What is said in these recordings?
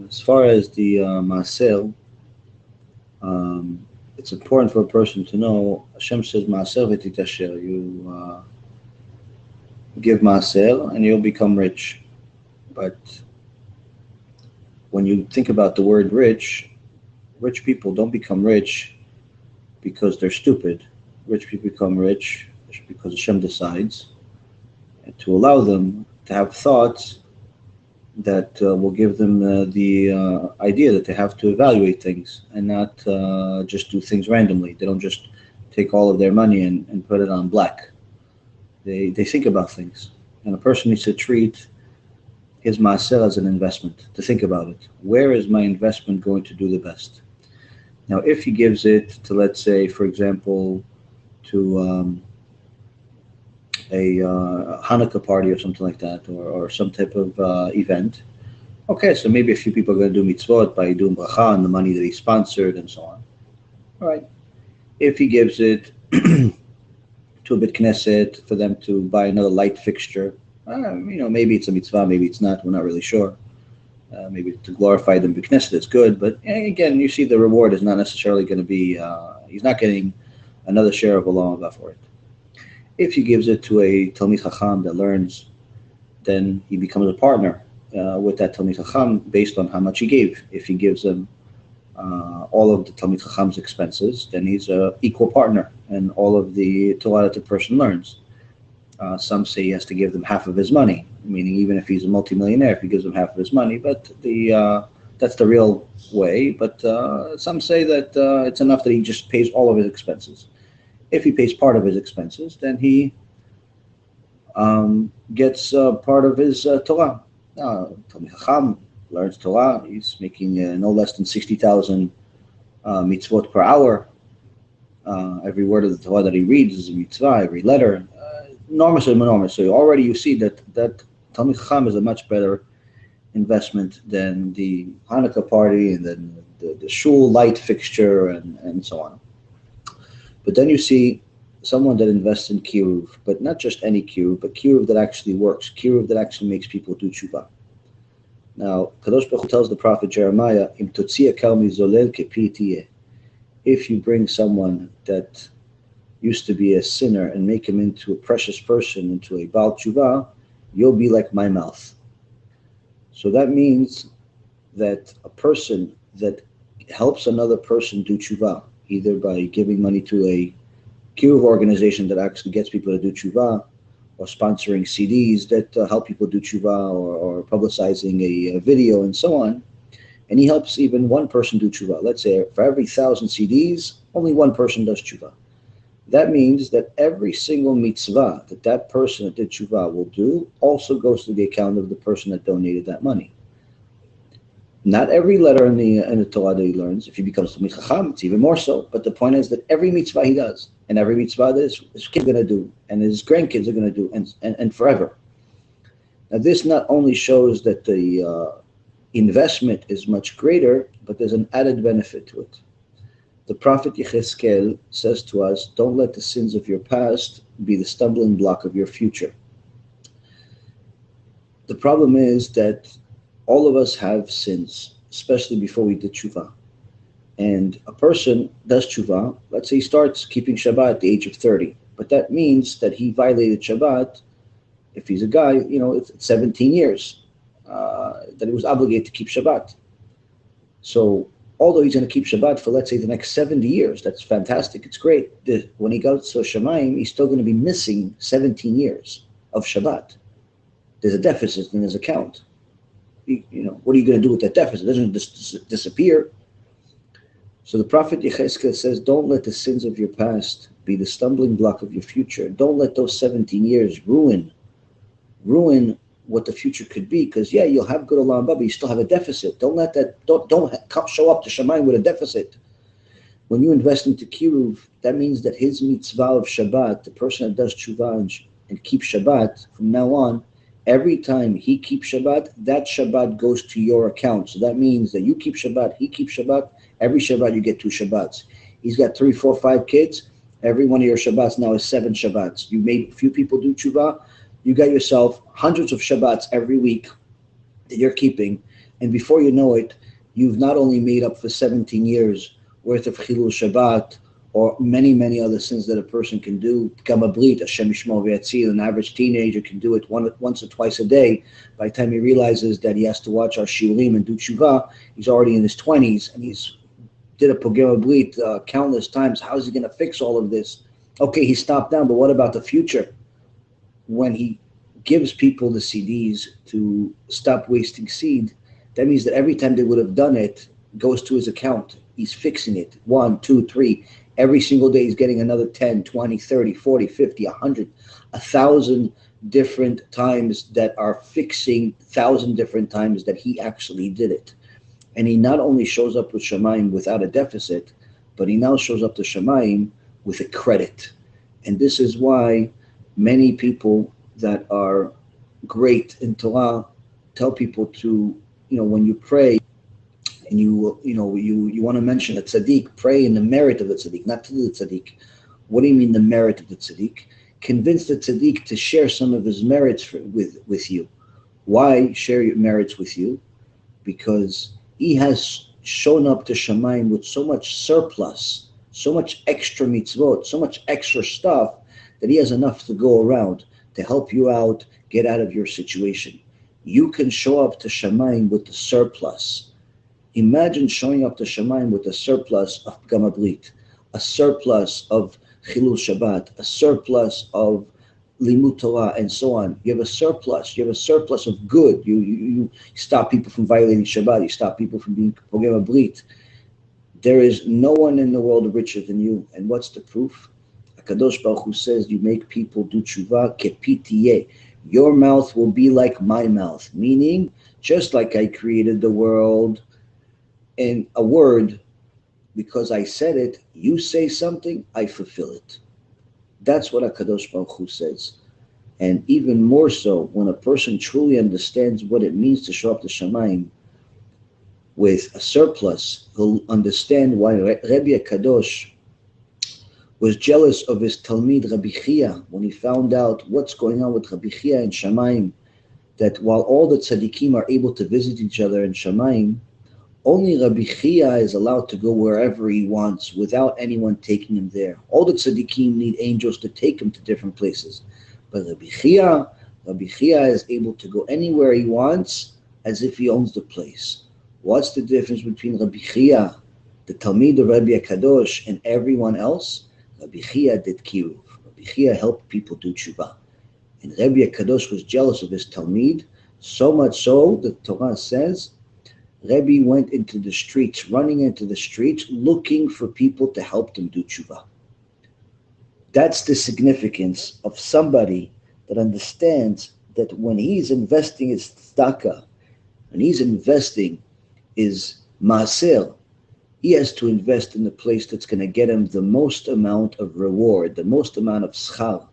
As far as the MaAser, it's important for a person to know. Hashem says, "MaAser v'titasher." You give MaAser and you'll become rich. But when you think about the word rich people don't become rich because they're stupid. Rich people become rich because Hashem decides, and to allow them to have thoughts that will give them the idea that they have to evaluate things and not just do things randomly. They don't just take all of their money and put it on black. They think about things. And a person needs to treat his MaAser as an investment, to think about it. Where is my investment going to do the best? Now, if he gives it to, let's say, for example, to a Hanukkah party or something like that, or some type of event. Okay, so maybe a few people are going to do mitzvot by doing bracha on the money that he sponsored and so on. All right. If he gives it to a bit Knesset for them to buy another light fixture, maybe it's a mitzvah, maybe it's not, we're not really sure. Maybe to glorify them, Knesset is good, but again, you see the reward is not necessarily going to be, he's not getting another share of Olam Haba for it. If he gives it to a Talmid Chacham that learns, then he becomes a partner with that Talmid Chacham based on how much he gave. If he gives him all of the Talmid Chacham's expenses, then he's an equal partner in all of the Torah that the person learns. Some say he has to give them half of his money, meaning even if he's a multimillionaire, if he gives them half of his money, but that's the real way. But some say that it's enough that he just pays all of his expenses. If he pays part of his expenses, then he gets part of his Torah. Talmid Chacham learns Torah. He's making no less than 60,000 mitzvot per hour. Every word of the Torah that he reads is a mitzvah, every letter. Enormous and enormous. So already you see that Talmid Chacham is a much better investment than the Hanukkah party and then the shul light fixture and so on. But then you see someone that invests in kiruv, but not just any kiruv, but kiruv that actually works, kiruv that actually makes people do tshuva. Now, Kadosh Baruch Hu tells the prophet Jeremiah, "Im totzia kal mizolel kepi tiyeh." If you bring someone that used to be a sinner and make him into a precious person, into a Baal Tshuva, you'll be like my mouth. So that means that a person that helps another person do Tshuva, either by giving money to a kiruv organization that actually gets people to do Tshuva, or sponsoring CDs that help people do Tshuva, or publicizing a video and so on, and he helps even one person do Tshuva. Let's say for every 1,000 CDs, only one person does Tshuva. That means that every single mitzvah that person that did tshuva will do also goes to the account of the person that donated that money. Not every letter in the Torah that he learns. If he becomes Talmid Chacham, it's even more so. But the point is that every mitzvah he does, and every mitzvah that his kids are going to do, and his grandkids are going to do, and forever. Now this not only shows that the investment is much greater, but there's an added benefit to it. The prophet Yechezkel says to us, don't let the sins of your past be the stumbling block of your future. The problem is that all of us have sins, especially before we did tshuva. And a person does tshuva, let's say he starts keeping Shabbat at the age of 30, but that means that he violated Shabbat, if he's a guy, it's 17 years that he was obligated to keep Shabbat. So although he's going to keep Shabbat for, let's say, the next 70 years, that's fantastic, it's great. When he goes to Shamayim, he's still going to be missing 17 years of Shabbat. There's a deficit in his account. What are you going to do with that deficit? It doesn't disappear. So the prophet Yechezkel says, don't let the sins of your past be the stumbling block of your future. Don't let those 17 years ruin what the future could be, because you'll have good Olam Haba, but you still have a deficit. Don't let that. Don't show up to Shamayim with a deficit. When you invest into kiruv, that means that his mitzvah of Shabbat, the person that does tshuva and keeps Shabbat from now on, every time he keeps Shabbat, that Shabbat goes to your account. So that means that you keep Shabbat, he keeps Shabbat. Every Shabbat you get 2 Shabbats. He's got 3, 4, 5 kids. Every one of your Shabbats now is 7 Shabbats. You made a few people do tshuva. You got yourself hundreds of Shabbats every week that you're keeping, And before you know it, you've not only made up for 17 years worth of Chilul Shabbat or many, many other sins that a person can do. Gama Brit, Hashem Yishmor V'Yatzil, an average teenager can do it once or twice a day. By the time he realizes that he has to watch our shiurim and do tshuva, he's already in his 20s and he's did a Pogema Brit countless times. How is he going to fix all of this? Okay, he stopped down, but what about the future? When he gives people the CDs to stop wasting seed, that means that every time they would have done it, goes to his account. He's fixing it. 1, 2, 3. Every single day he's getting another 10, 20, 30, 40, 50, 100, 1,000 different times that are fixing 1,000 different times that he actually did it. And he not only shows up with Shamayim without a deficit, but he now shows up to Shamayim with a credit. And this is why many people that are great in Torah tell people to, when you pray and you want to mention a tzaddik, pray in the merit of the tzaddik, not to the tzaddik. What do you mean the merit of the tzaddik? Convince the tzaddik to share some of his merits with you. Why share your merits with you? Because he has shown up to Shamayim with so much surplus, so much extra mitzvot, so much extra stuff that he has enough to go around to help you out, get out of your situation. You can show up to Shamayim with the surplus. Imagine showing up to Shamayim with a surplus of Gama Brit, a surplus of Chilul Shabbat, a surplus of Limud Torah, and so on. You have a surplus. You have a surplus of good. You stop people from violating Shabbat. You stop people from being Pogema Brit. There is no one in the world richer than you. And what's the proof? HaKadosh Baruch Hu says, you make people do tshuva kepitiye. Your mouth will be like my mouth. Meaning, just like I created the world in a word, because I said it, you say something, I fulfill it. That's what HaKadosh Baruch Hu says. And even more so, when a person truly understands what it means to show up to Shamayim with a surplus, he'll understand why Rabbi Kadosh was jealous of his Talmid Rabbi Chia when he found out what's going on with Rabbi Chia in Shamayim, that while all the tzaddikim are able to visit each other in Shamayim, only Rabbi Chia is allowed to go wherever he wants without anyone taking him there. All the tzaddikim need angels to take him to different places. But Rabbi Chia is able to go anywhere he wants as if he owns the place. What's the difference between Rabbi Chia, the Talmid of Rabbi Kadosh, and everyone else? Rabbi Chia did kiruv. Rabbi Chia helped people do tshuva. And Rabbi Kadosh was jealous of his Talmid, so much so, the Torah says, Rabbi went into the streets, running into the streets, looking for people to help them do tshuva. That's the significance of somebody that understands that when he's investing his tzedaka, when he's investing his MaAser, he has to invest in the place that's going to get him the most amount of reward, the most amount of schar,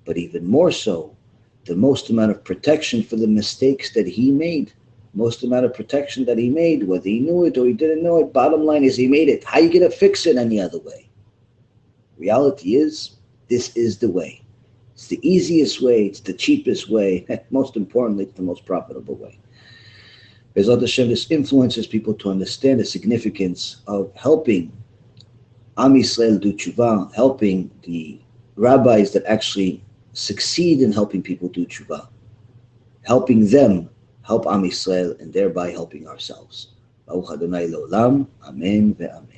but even more so, the most amount of protection for the mistakes that he made. Most amount of protection that he made, whether he knew it or he didn't know it, bottom line is he made it. How are you going to fix it any other way? Reality is, this is the way. It's the easiest way, it's the cheapest way, most importantly, it's the most profitable way. Bezrat Hashem, this influences people to understand the significance of helping Am Yisrael do tshuva, helping the rabbis that actually succeed in helping people do tshuva, helping them help Am Yisrael, and thereby helping ourselves. Baruch Adonai Le'olam. Amen ve'amen.